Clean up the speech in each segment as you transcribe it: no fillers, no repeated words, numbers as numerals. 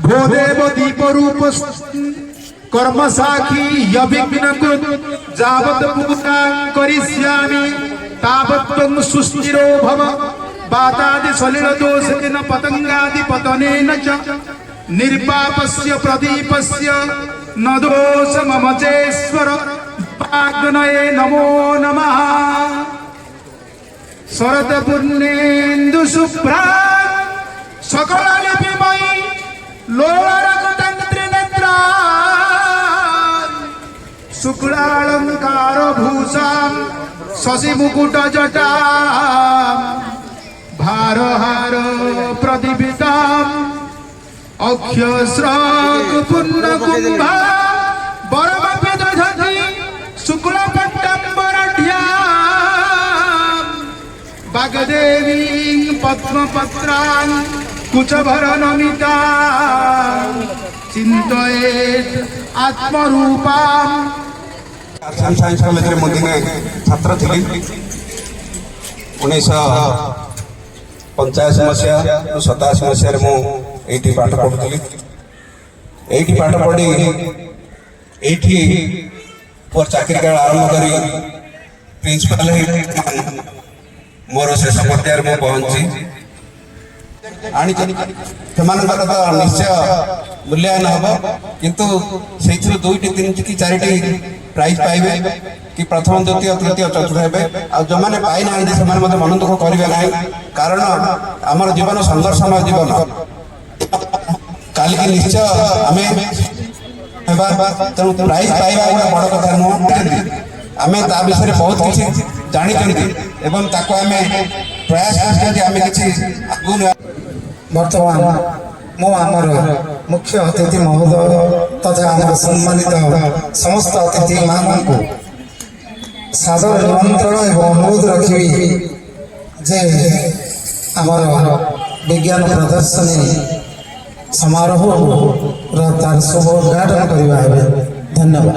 भोदेव दीप रूप कर्म साखी यविघ्न जावत पूजा करिष्यामि तावत् त्वं सुस्थिरो भव बातादि सलिल दोषेन पतंगादि पतनेन च निर्पापस्य प्रदीपस्य न दोष मम चेश्वर वाग्नये नमो नमः शरद पूर्णेन्दु शुभ्रा सकल लिपिमयी लोलरकुटंत्रिनेत्रा शुक्लालंकार भूषां शशि मुकुट जटा भारहार प्रदीपिताम् अक्षस्राग पूर्ण कुंभा बरमपि दधति शुक्लपट्टम्बरढ्यां वाग्देवीं पद्मपत्रां कुचभरनमितां चिन्तयेत् आत्मरूपां। आसाम साइंस कॉलेज रे मोदी में छात्र थी 1985 मसीहा 87 मसीह मुझे पाठ पढ़ुली ये पाठ पढ़ी ये मोर चाकरी काल आरंभ कर प्रिंसिपल मोर शेष पर्यायर मुझे पहुंची निश्चय मूल्यांकन हम किंतु से 2टी 3टी कि 4टी प्राइज पाइबे कि प्रथम द्वितीय तृतीय चतुर्थ हे जो मैंने पाई ना से मन दुख करेंगे ना कारण आमर जीवन संघर्षमय जीवन काली निश्चय आम तेणु प्राइज पाइबा गोटे बड़ कथा नुह आम ता विषय बहुत किसी जानी एवं आम प्रयास कर बर्तमान मो आमर मुख्य अतिथि महोदय तथा आम सम्मानित समस्त अतिथि मान को सादर निमंत्रण एवं अनुरोध रखी जे आमर विज्ञान प्रदर्शनी समारोह तार शुभ उद्घाटन करवा। धन्यवाद।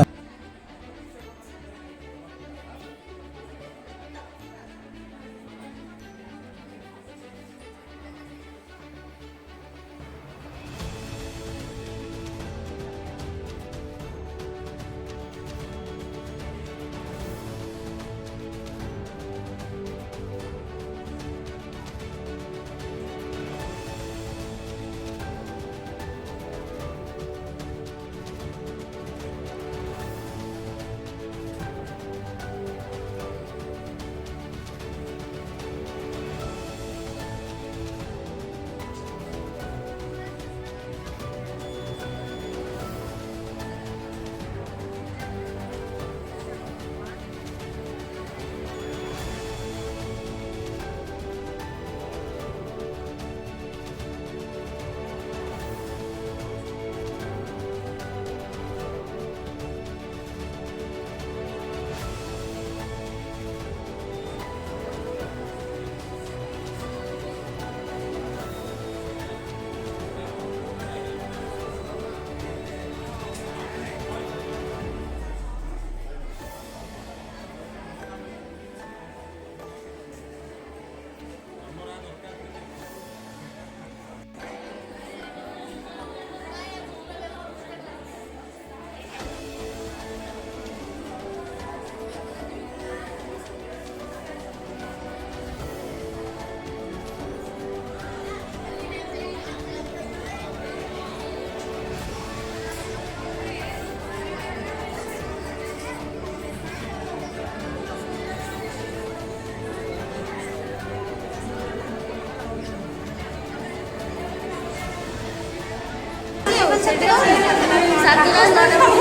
Satu